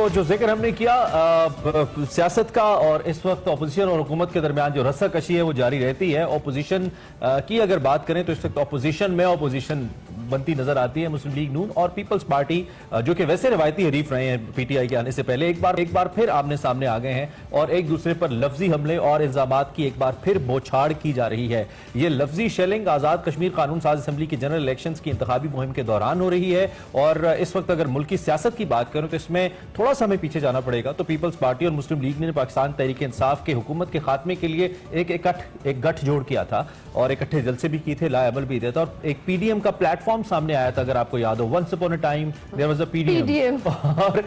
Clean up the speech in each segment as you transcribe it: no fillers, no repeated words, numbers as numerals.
जो जिक्र हमने किया सियासत का, और इस वक्त अपोजिशन और हुकूमत के दरमियान जो रस्साकशी है वो जारी रहती है। अपोजिशन की अगर बात करें तो इस वक्त अपोजिशन में अपोजिशन बनती नजर आती है मुस्लिम लीग नून और पीपल्स पार्टी, जो कि वैसे रवायती हरीफ रहे हैं पीटीआई के आने से पहले, एक बार फिर आमने सामने आ गए हैं और एक दूसरे पर लफ्जी हमले और इल्जामात की एक बार फिर बौछाड़ की जा रही है। ये लफ्जी शेलिंग आजाद कश्मीर कानून साज असेंबली की जनरल इलेक्शंस की इंतखाबी मुहिम के दौरान हो रही है। और इस वक्त अगर मुल्क की सियासत की बात करूं तो इसमें थोड़ा सा हमें पीछे जाना पड़ेगा। तो पीपल्स पार्टी और मुस्लिम लीग ने पाकिस्तान तहरीक इंसाफ के हुकूमत के खात्मे के लिए एक गठजोड़ किया था और इकट्ठे जलसे भी किए थे, लाएबल भी दिया था और एक पीडीएम का प्लेटफॉर्म सामने आया था। अगर आपको याद हो, once upon a time there was a PDM और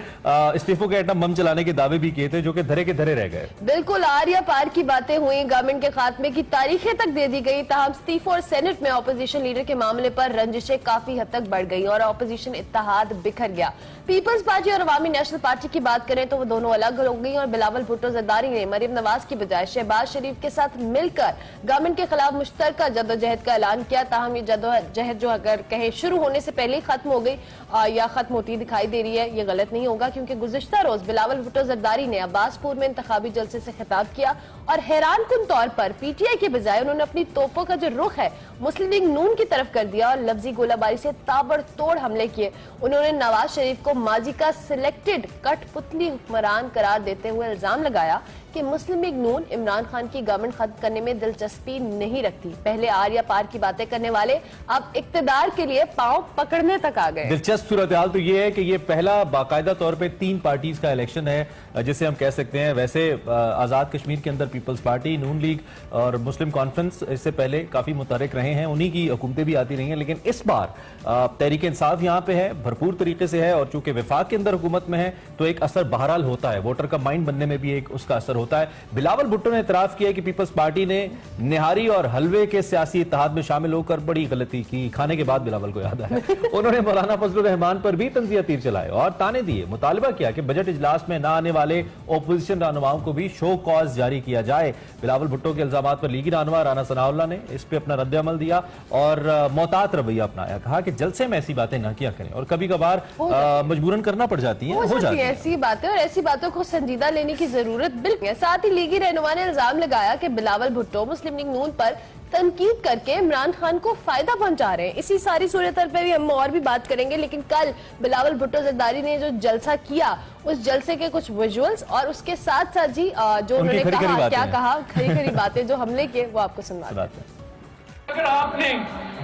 इस्तीफों के आइटम बम चलाने के दावे भी किए थे जो कि धरे के धरे रह गए। बिल्कुल आर या पार की बातें हुई, गवर्नमेंट के खात्मे की तारीखें तक दे दी गई। ताहम इस्तीफों और सेनेट में ऑपोजिशन लीडर के मामले पर रंजिशें काफी हद तक बढ़ गई और ऑपोजिशन इत्तेहाद बिखर गया। पीपल्स पार्टी और अवामी नेशनल पार्टी की बात करें तो वो दोनों अलग हो गई और बिलावल भुट्टो जरदारी ने मरीम नवाज की बजाय शहबाज शरीफ के साथ मिलकर गवर्नमेंट के खिलाफ मुश्तरका जदोजहद का ऐलान किया। ताहम ये जदोजहद जो अगर कहे शुरू होने से पहले ही खत्म हो गई या खत्म होती दिखाई दे रही है, ये गलत नहीं होगा क्योंकि गुज़िश्ता रोज बिलावल भुट्टो जरदारी ने अब्बासपुर में इंतखाबी जलसे से खिताब किया और हैरान कुन तौर पर पीटीआई के बजाय उन्होंने अपनी तोपों का जो रुख है मुस्लिम लीग नून की तरफ कर दिया और लफ्जी गोलाबारी से ताबड़तोड़ हमले किए। उन्होंने नवाज शरीफ को माजी का सिलेक्टेड कठपुतली हुक्मरान करार देते हुए इल्जाम लगाया कि मुस्लिम लीग नून इमरान खान की गवर्नमेंट खत्म करने में दिलचस्पी नहीं रखती। पहले आर या पार की बातें करने वाले अब इक्तदार के लिए पांव पकड़ने तक आ गए। दिलचस्प सूरत हाल तो ये है कि ये पहला बाकायदा तौर पे 3 पार्टीज का इलेक्शन है जिसे हम कह सकते हैं। वैसे आजाद कश्मीर के अंदर पीपल्स पार्टी, नून लीग और मुस्लिम कॉन्फ्रेंस इससे पहले काफी मुतहरिक रहे हैं, उन्हीं की हुकूमतें भी आती रही हैं, लेकिन इस बार तहरीक इंसाफ यहाँ पे है, भरपूर तरीके से है और चूंकि विफाक के अंदर हुकूमत में है तो एक असर बहरहाल होता है, वोटर का माइंड बनने में भी एक उसका असर होता है। बिलावल भुट्टो ने इतराफ किया कि पीपल्स पार्टी ने निहारी और हलवे के सियासी इत्तेहाद में शामिल होकर बड़ी गलती की। खाने के बाद बिलावल को याद आया उन्होंने मौलाना फजलुर रहमान पर भी तंजिया तीर चलाए और ताने दिए। मुतालिबा किया कि बजट इजलास में न आने वाले ओपोजिशन रहनुमाओं को भी शो कॉज जारी किया जाए। बिलावल भुट्टो के इल्जामात पर लीगी रहनुमा राना सनाउल्लाह ने इस पर अपना रद्द-ए-अमल दिया और मोहतात रवैया अपनाया। कहा कि जलसे में ऐसी बातें न किया करें और कभी कभार मजबूरन करना पड़ जाती है, हो जाती है ऐसी बातें और ऐसी बातों को संजीदा लेने की जरूरत बिल्कुल है। साथ ही लीगी रहनुमा ने इल्जाम लगाया कि बिलावल भुट्टो मुस्लिम लीग नून पर तनकीद करके इमरान खान को फायदा पहुंचा रहे हैं। इसी सारी सूरत पे भी हम और भी बात करेंगे, लेकिन कल बिलावल भुट्टो जरदारी ने जो जलसा किया उस जलसे के कुछ विजुअल्स और उसके साथ साथ जी जो उन्होंने कहा, क्या कहा, खरी बातें जो हमले किए वो आपको सुनवाते हैं। अगर आपने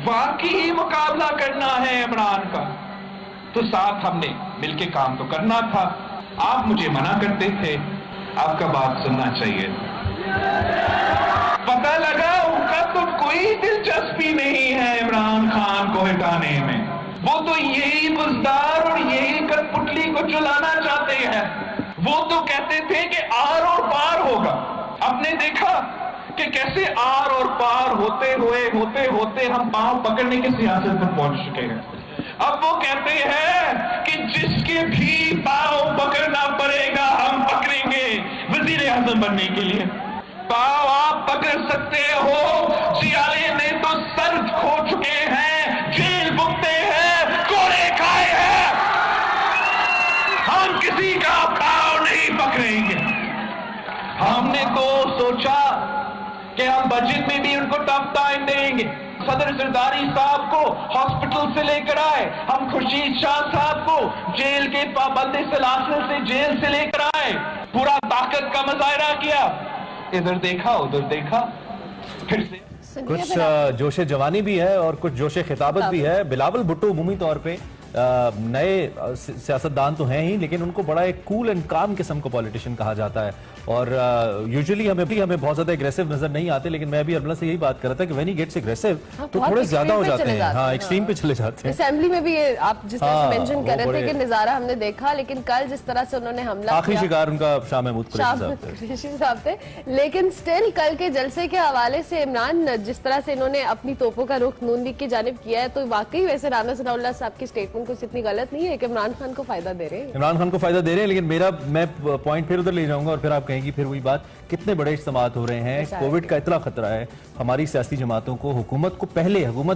वाकई मुकाबला करना है इमरान का तो साथ हमने मिलके काम तो करना था। आप मुझे मना करते थे, आपका बात सुनना चाहिए। पता लगा उनका तो कोई दिलचस्पी नहीं है इमरान खान को हटाने में, वो तो यही बुजदार और यही कठपुतली को चलाना चाहते हैं। वो तो कहते थे कि आर और पार होगा। आपने देखा कि कैसे आर और पार होते होते हम पांव पकड़ने की सियासत पर पहुंच चुके हैं। अब वो कहते हैं कि जिसके भी पांव पकड़ना पड़ेगा हम पकड़ेंगे वजीर आजम बनने के लिए। पांव आप पकड़ सकते हो, जियाले ने तो सर खो चुके हैं, जेल भुगते हैं, कोड़े खाए हैं, हम किसी का पांव नहीं पकड़ेंगे। हमने तो सोचा कि हम बजट में भी उनको टफ टाइम देंगे। सदर जरदारी साहब को हॉस्पिटल से लेकर आए, हम खुर्शीद शाह साहब को जेल के पाबंदी सलासिल से जेल से लेकर आए, पूरा ताकत का मुजाहरा किया। इधर देखा उधर देखा, फिर से कुछ जोशे जवानी भी है और कुछ जोशे खिताबत भी है। बिलावल भुट्टो उमूमी तौर पे नए सियासतदान तो हैं ही, लेकिन उनको बड़ा एक कूल एंड काम किस्म का पॉलिटिशियन कहा जाता है और यूजुअली हमें बहुत ज्यादा एग्रेसिव नजर नहीं आते, लेकिन मैं भी अरमला से यही बात कर रहा था कि व्हेन ही गेट्स एग्रेसिव तो थोड़े ज्यादा हो जाते हैं। हाँ, एक्सट्रीम पे चले जाते हैं। असेंबली में भी ये आप जिस तरह से मेंशन कर रहे थे कि नजारा हमने देखा, लेकिन कल जिस तरह से उन्होंने हमला, आखिरी शिकार उनका शाह महमूद कुरैशी साहब थे, लेकिन स्टिल कल के जलसे के हवाले से इमरान जिस तरह से इन्होंने अपनी तोपों का रुख नून लीग की जानिब किया है तो वाकई वैसे राना सनाउल्लाह साहब की स्टेटमेंट कुछ इतनी गलत नहीं है कि इमरान खान को फायदा दे रहे हैं। इमरान खान को फायदा दे रहे हैं, लेकिन मैं पॉइंट फिर उधर ले जाऊंगा और फिर आप कहेंगी फिर वही बात, कितने बड़े इज्तिमात हो रहे हैं, कोविड का इतना खतरा है, हमारी सियासी जमातों को हुकूमत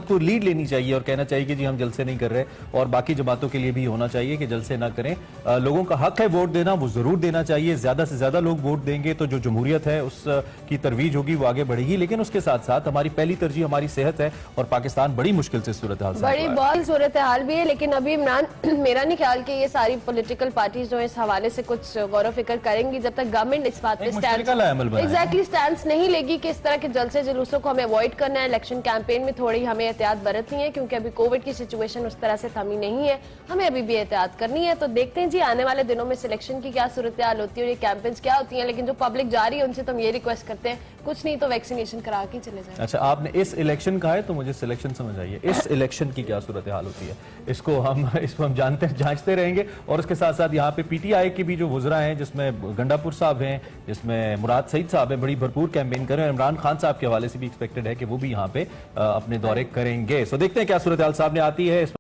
को लीड लेनी चाहिए और कहना चाहिए कि जी हम जलसे नहीं कर रहे, और बाकी जमातों के लिए भी होना चाहिए कि जलसे ना करें। लोगों का हक है वोट देना, वो जरूर देना चाहिए, ज्यादा से ज्यादा लोग वोट देंगे तो जो जमहूरियत है उसकी तरवीज होगी, वो आगे बढ़ेगी। लेकिन उसके साथ साथ हमारी पहली तरजीह हमारी सेहत है, और पाकिस्तान बड़ी मुश्किल से सूरत हाल, बड़ी बहुत सूरत हाल भी है। लेकिन अभी इमरान मेरा नहीं ख्याल कि ये सारी पॉलिटिकल पार्टीज जो इस हवाले से कुछ गौर फिक्र करेंगी जब तक गवर्नमेंट इस बात पे स्टैंड नहीं लेगी कि इस तरह के जलसे जुलूसों को हमें अवॉइड करना है। इलेक्शन कैंपेन में थोड़ी हमें एहतियात बरतनी है, क्योंकि अभी कोविड की सिचुएशन उस तरह से थमी नहीं है, हमें अभी भी एहतियात करनी है। तो देखते हैं जी आने वाले दिनों में सिलेक्शन की क्या सूरत हाल होती है और ये कैंपेन्स क्या होती है। लेकिन जो पब्लिक जा रही है उनसे तो हम ये रिक्वेस्ट करते हैं कुछ नहीं तो वैक्सीनेशन करा के चले जाए। अच्छा, आपने इस इलेक्शन का है तो मुझे सिलेक्शन समझ आइए, इस इलेक्शन की क्या सूरत हाल होती है, इसको हम जांचते रहेंगे। और उसके साथ साथ यहाँ पे पीटीआई की भी जो वुज़रा हैं, जिसमें गंडापुर साहब हैं, जिसमें मुराद सईद साहब हैं, बड़ी भरपूर कैंपेन कर रहे हैं। इमरान खान साहब के हवाले से भी एक्सपेक्टेड है कि वो भी यहाँ पे अपने दौरे करेंगे। सो देखते हैं क्या सूरत हाल सामने आती है।